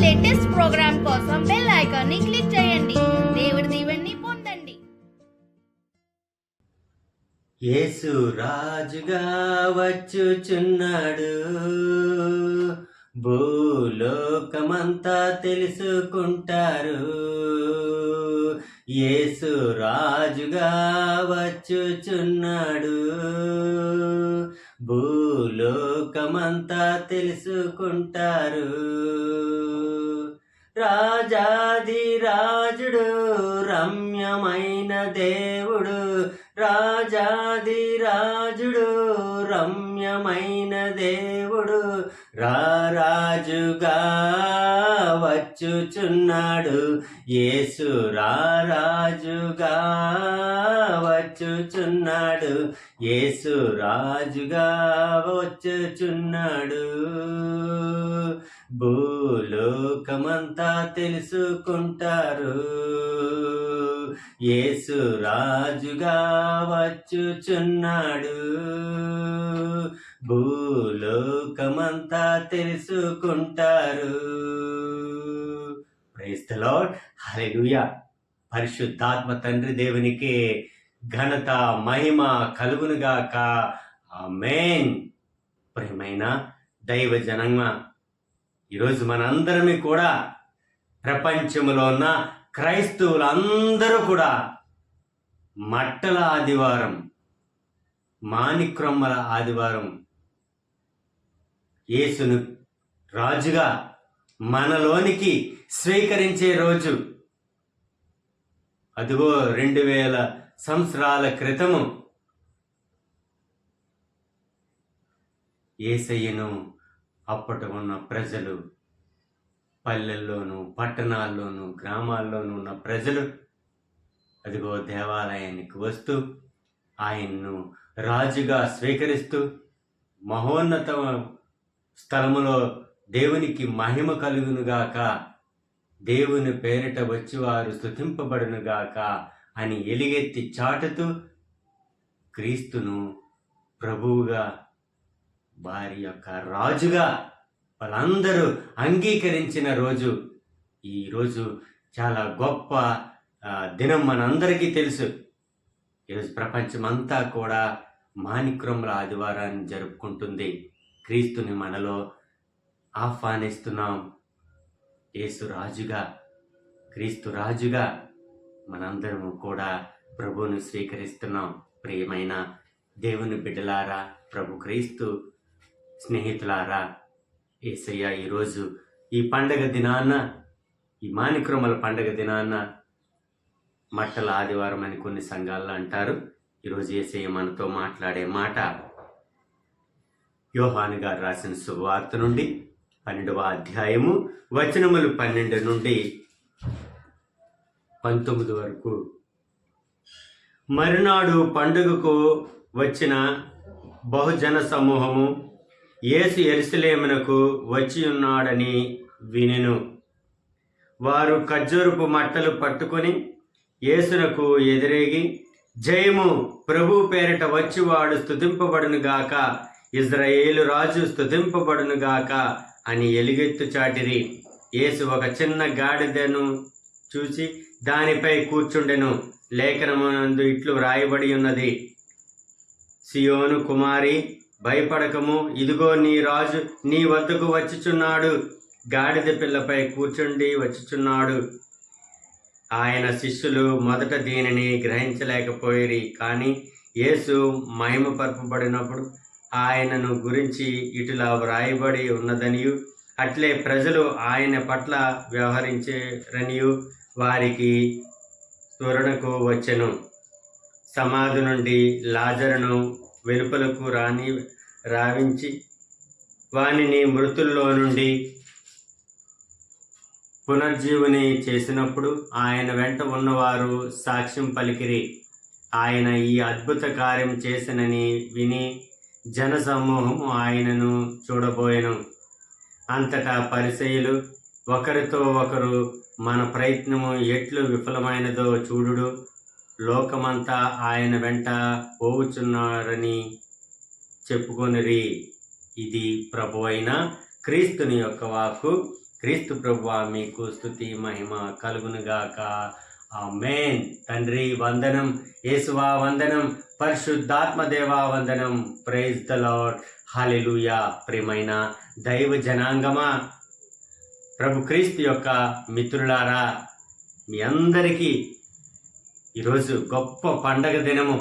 Latest programme కోసం bell icon ని click చేయండి. దేవుడి దీవెనని పొందండి. యేసు రాజుగా వచ్చుచున్నాడు, భూలోకమంతా తెలుసుకుంటారు. యేసు రాజుగా వచ్చుచున్నాడు, భూలోకమంతా తెలుసుకుంటారు. రాజాది రాజుడు, రమ్యమైన దేవుడు, రాజాది రాజుడు, రమ్యమైన దేవుడు, రారాజుగా వచ్చుచున్నాడు. యేసు రారాజుగా వచ్చుచున్నాడు, యేసు రాజుగా వచ్చుచున్నాడు. భూలోకమంతా తెలుసుకుంటారు, యేసు రాజుగా వచ్చుచున్నాడు. భూలోకమంతా తెలుసుకుంటారు. Praise the Lord. హల్లెలూయా. పరిశుద్ధాత్మ తండ్రి దేవునికి ఘనత మహిమ కలుగునుగాక. ఆమేన్. ప్రియమైన దైవ జనంగా, ఈరోజు మనందరమే కూడా ప్రపంచంలో ఉన్న క్రైస్తవులందరూ కూడా మట్టల ఆదివారం, మాణిక్రొమ్మల ఆదివారం యేసును రాజుగా మనలోనికి స్వీకరించే రోజు. అదిగో 2000 సంవత్సరాల క్రితము యేసయ్యను అప్పటి ఉన్న ప్రజలు, పల్లెల్లోనూ పట్టణాల్లోనూ గ్రామాల్లోనూ ఉన్న ప్రజలు అదిగో దేవాలయానికి వస్తూ ఆయన్ను రాజుగా స్వీకరిస్తూ మహోన్నత స్థలములో దేవునికి మహిమ కలుగునుగాక, దేవుని పేరిట వచ్చి వారు స్తుతింపబడునుగాక అని ఎలుగెత్తి చాటుతూ క్రీస్తును ప్రభువుగా, వారి యొక్క రాజుగా వాళ్ళందరూ అంగీకరించిన రోజు. ఈరోజు చాలా గొప్ప దినం మనందరికీ తెలుసు. ఈరోజు ప్రపంచమంతా కూడా మాణిక్రొమ్మల ఆదివారాన్ని జరుపుకుంటుంది. క్రీస్తుని మనలో ఆహ్వానిస్తున్నాం. యేసు రాజుగా, క్రీస్తు రాజుగా మనందరము కూడా ప్రభువును స్వీకరిస్తున్నాం. ప్రియమైన దేవుని బిడ్డలారా, ప్రభు క్రీస్తు స్నేహితులారా, యేసయ్య ఈరోజు ఈ పండగ దినాన్న, ఈ మాణిక్రొమ్మల పండగ దినాన్న మట్టల ఆదివారం అని కొన్ని సంఘాల్లో అంటారు. ఈరోజు యేసయ్య మనతో మాట్లాడే మాట యోహాను గారు రాసిన శుభవార్త నుండి 12వ అధ్యాయము వచనములు 12 నుండి 19 వరకు. మరునాడు పండుగకు వచ్చిన బహుజన సమూహము యేసు యెరూషలేమునకు వచ్చి ఉన్నాడని వినెను. వారు ఖర్జూరపు మట్టలు పట్టుకొని యేసునకు ఎదురేగి, జయము, ప్రభు పేరిట వచ్చివాడు స్తుతింపబడునుగాక, ఇజ్రాయేలు రాజు స్తుతింపబడునుగాక అని ఎలుగెత్తు చాటిరి. యేసు ఒక చిన్న గాడిదను చూసి దానిపై కూర్చుండెను. లేఖనమునందు ఇట్లు వ్రాయబడి ఉన్నది, సియోను కుమారి, భయపడకము, ఇదిగో నీ రాజు నీ వద్దకు వచ్చుచున్నాడు, గాడిద పిల్లపై కూర్చుండి వచ్చుచున్నాడు. ఆయన శిష్యులు మొదట దీనిని గ్రహించలేకపోయిరి. కానీ యేసు మహిమపరపబడినప్పుడు ఆయనను గురించి ఇటులా వ్రాయబడి ఉన్నదనియు, అట్లే ప్రజలు ఆయన పట్ల వ్యవహరించారనియు వారికి స్ఫురణకు వచ్చెను. సమాధి నుండి లాజరును వెలుపలకు రావించి వానిని మృతుల్లో నుండి పునర్జీవుని చేసినప్పుడు ఆయన వెంట ఉన్నవారు సాక్ష్యం పలికిరి. ఆయన ఈ అద్భుత కార్యం చేసినని విని జనసమూహము ఆయనను చూడబోయెను. అంతటా పరిసయ్యులు ఒకరితో ఒకరు, మన ప్రయత్నము ఎట్లు విఫలమైనదో చూడుడు, లోకమంతా ఆయన వెంట పోవుచున్నారని చెప్పుకొనిరి. ఇది ప్రభువైన క్రీస్తుని యొక్క వాక్కు. క్రీస్తు ప్రభువా మీకు స్తుతి మహిమ కలుగునుగాక. ఆమేన్. తండ్రి వందనం, యేసువా వందనం, పరిశుద్ధాత్మ దేవా వందనం. Praise the Lord. హల్లెలూయా. ప్రియమైన దైవ జనాంగమా, ప్రభు క్రీస్తు యొక్క మిత్రులారా, మీ అందరికీ ఈరోజు గొప్ప పండగ దినము.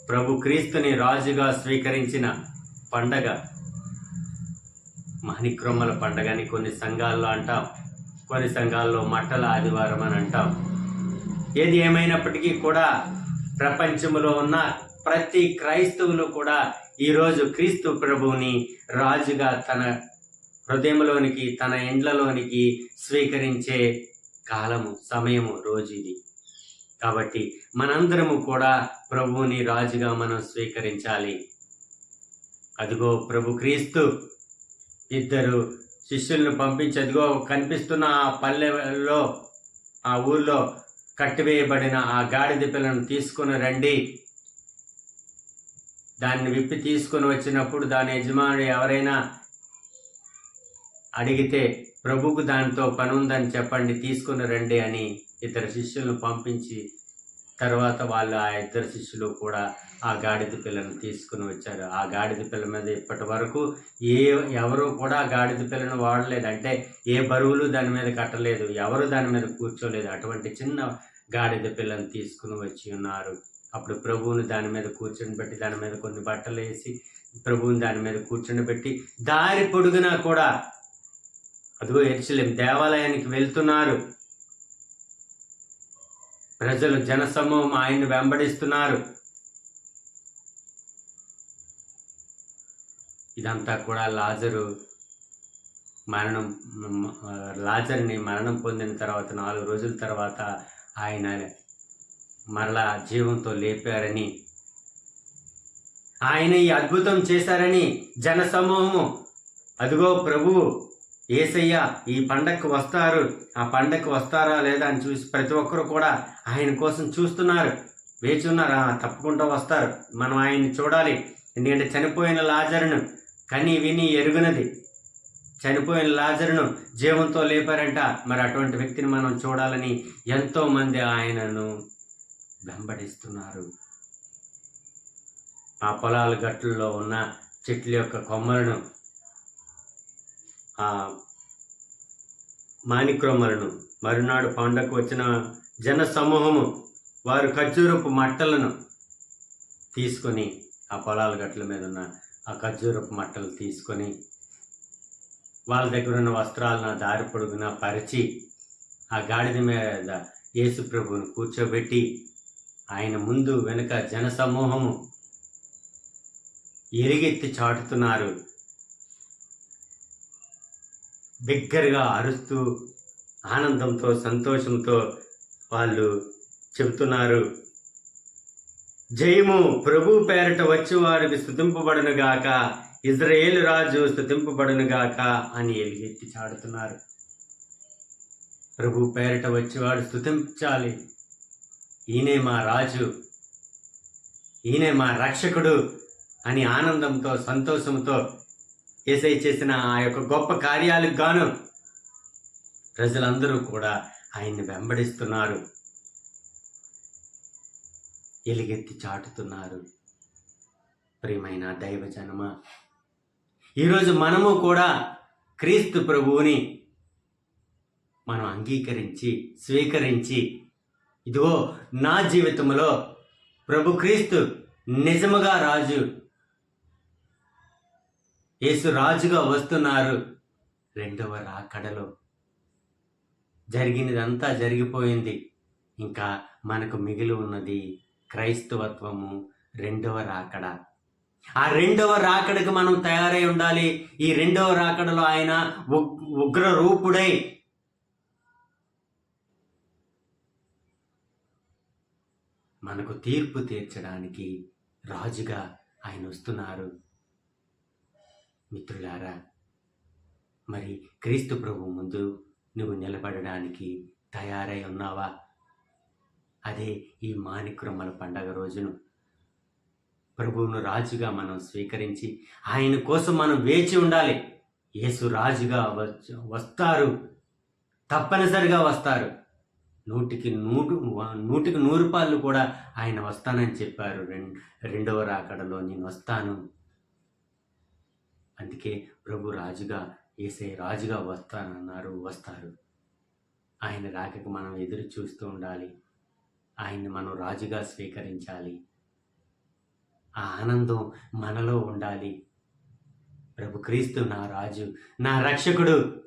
ప్రభు క్రీస్తుని రాజుగా స్వీకరించిన పండగ మాణిక్రొమ్మల పండగ అని కొన్ని సంఘాల్లో అంటాం, కొన్ని సంఘాల్లో మట్టల ఆదివారం అని అంటాం. ఏది ఏమైనప్పటికీ కూడా ప్రపంచంలో ఉన్న ప్రతి క్రైస్తవులు కూడా ఈరోజు క్రీస్తు ప్రభువుని రాజుగా తన హృదయంలోనికి, తన ఇండ్లలోనికి స్వీకరించే కాలము, సమయము, రోజు ఇది. కాబట్టి మనందరము కూడా ప్రభువుని రాజుగా మనం స్వీకరించాలి. అదిగో ప్రభు క్రీస్తు ఇద్దరు శిష్యులను పంపించి, అదిగో కనిపిస్తున్న ఆ పల్లెలో, ఆ ఊర్లో కట్టివేయబడిన ఆ గాడిద పిల్లను తీసుకుని రండి. దాన్ని విప్పి తీసుకొని వచ్చినప్పుడు దాని యజమానుడు ఎవరైనా అడిగితే ప్రభువుకు దానితో పని ఉందని చెప్పండి, తీసుకుని రండి అని ఇద్దరు శిష్యులను పంపించి, తర్వాత వాళ్ళు ఆ ఇద్దరు శిష్యులు కూడా ఆ గాడిద పిల్లను తీసుకుని వచ్చారు. ఆ గాడిద పిల్ల మీద ఇప్పటి వరకు ఎవరు కూడా గాడిద పిల్లను వాడలేదు. అంటే ఏ బరువులు దాని మీద కట్టలేదు, ఎవరు దాని మీద కూర్చోలేదు. అటువంటి చిన్న గాడిద పిల్లను తీసుకుని వచ్చి ఉన్నారు. అప్పుడు ప్రభువుని దాని మీద కూర్చొని పెట్టి, దాని మీద కొన్ని బట్టలు వేసి ప్రభువుని దాని మీద కూర్చొని పెట్టి, దారి పొడుగునా కూడా అదిగో యెరూషలేము దేవాలయానికి వెళ్తున్నారు. ప్రజలు, జనసమూహం ఆయన్ని వెంబడిస్తున్నారు. ఇదంతా కూడా లాజరుని మరణం పొందిన తర్వాత 4 రోజుల తర్వాత ఆయన మరలా జీవంతో లేపారని, ఆయన ఈ అద్భుతం చేశారని జనసమూహము, అదిగో ప్రభువు యేసయ్య ఈ పండగకు వస్తారు, ఆ పండగకు వస్తారా లేదా అని చూసి ప్రతి ఒక్కరు కూడా ఆయన కోసం చూస్తున్నారు, వేచి ఉన్నారు. తప్పకుండా వస్తారు, మనం ఆయన్ని చూడాలి. ఎందుకంటే చనిపోయిన లాజరును కని విని ఎరుగునది, చనిపోయిన లాజరును జీవంతో లేపారంట. మరి అటువంటి వ్యక్తిని మనం చూడాలని ఎంతో మంది ఆయనను వెంబడిస్తున్నారు. ఆ పొలాల గట్టుల్లో ఉన్న చెట్ల యొక్క కొమ్మలను, ఆ మాణిక్రొమ్మలను, మరునాడు పండగకు వచ్చిన జన సమూహము వారు ఖర్జూరపు మట్టలను తీసుకొని, ఆ పొలాల గట్ల మీద ఉన్న ఆ ఖర్జూరపు మట్టలు తీసుకొని వాళ్ళ దగ్గర ఉన్న వస్త్రాలను దారి పొడుగున పరిచి ఆ గాడిద మీద యేసు ప్రభువును కూర్చోబెట్టి ఆయన ముందు వెనుక జన సమూహము ఎలుగెత్తి చాటుతున్నారు. బిగ్గరగా అరుస్తూ ఆనందంతో, సంతోషంతో వాళ్ళు చెబుతున్నారు, జయము, ప్రభు పేరట వచ్చి వారికి స్తుతింపబడునుగాక, ఇజ్రాయేలు రాజు స్తుతింపబడునుగాక అని ఎలుగెత్తి చాడుతున్నారు. ప్రభు పేరట వచ్చేవాడు స్తుతించాలి, ఈయనే మా రాజు, ఈయనే మా రక్షకుడు అని ఆనందంతో, సంతోషంతో యేసయ్య చేసిన ఆ యొక్క గొప్ప కార్యాలకు గాను ప్రజలందరూ కూడా ఆయన్ని వెంబడిస్తున్నారు, ఎలుగెత్తి చాటుతున్నారు. ప్రియమైన దైవజనమా, ఈరోజు మనము కూడా క్రీస్తు ప్రభువుని మనం అంగీకరించి, స్వీకరించి, ఇదిగో నా జీవితంలో ప్రభు క్రీస్తు నిజముగా రాజు, యేసు రాజుగా వస్తున్నారు. రెండవ రాకడలో జరిగినదంతా జరిగిపోయింది. ఇంకా మనకు మిగిలి ఉన్నది క్రైస్తవత్వము, రెండవ రాకడ. ఆ రెండవ రాకడకు మనం తయారై ఉండాలి. ఈ రెండవ రాకడలో ఆయన ఉగ్ర రూపుడై మనకు తీర్పు తీర్చడానికి రాజుగా ఆయన వస్తున్నారు. మిత్రులారా, మరి క్రీస్తు ప్రభు ముందు నువ్వు నిలబడడానికి తయారై ఉన్నావా? అదే ఈ మాణిక్రొమ్మల పండగ రోజును ప్రభువును రాజుగా మనం స్వీకరించి ఆయన కోసం మనం వేచి ఉండాలి. యేసు రాజుగా వస్తారు, తప్పనిసరిగా వస్తారు. 100% కూడా ఆయన వస్తానని చెప్పారు. రెండవ రాకడలో నేను వస్తాను. అందుకే ప్రభు రాజుగా, యేసయ్య రాజుగా వస్తానన్నారు, వస్తారు. ఆయన రాకకు మనం ఎదురు చూస్తూ ఉండాలి. ఆయన్ని మనం రాజుగా స్వీకరించాలి. ఆ ఆనందం మనలో ఉండాలి. ప్రభు క్రీస్తు నా రాజు, నా రక్షకుడు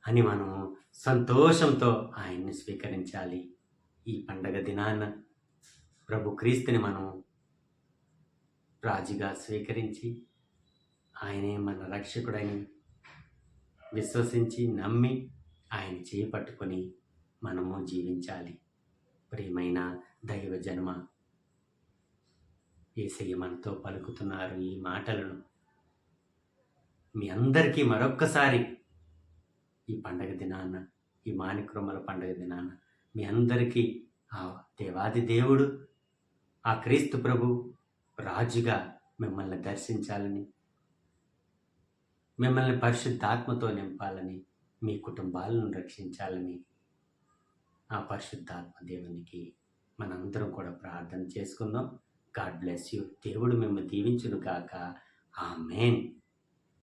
అని మనము సంతోషంతో ఆయన్ని స్వీకరించాలి. ఈ పండగ దినాన ప్రభు క్రీస్తుని మనం రాజుగా స్వీకరించి ఆయనే మన రక్షకుడని విశ్వసించి నమ్మి ఆయన చేయి పట్టుకొని మనము జీవించాలి. ప్రియమైన దైవ జన్మ, యేసయ్య మనతో పలుకుతున్నారు ఈ మాటలను. మీ అందరికీ మరొక్కసారి ఈ పండగ దినాన, ఈ మాణిక్రోమల పండగ దినాన మీ అందరికీ ఆ దేవాది దేవుడు, ఆ క్రీస్తు ప్రభు రాజుగా మిమ్మల్ని దర్శించాలని, మిమ్మల్ని పరిశుద్ధాత్మతో నింపాలని, మీ కుటుంబాలను రక్షించాలని ఆ పరిశుద్ధాత్మ దేవునికి మనందరం కూడా ప్రార్థన చేసుకుందాం. God bless you. దేవుడు మిమ్మల్ని దీవించును గాక. ఆమేన్.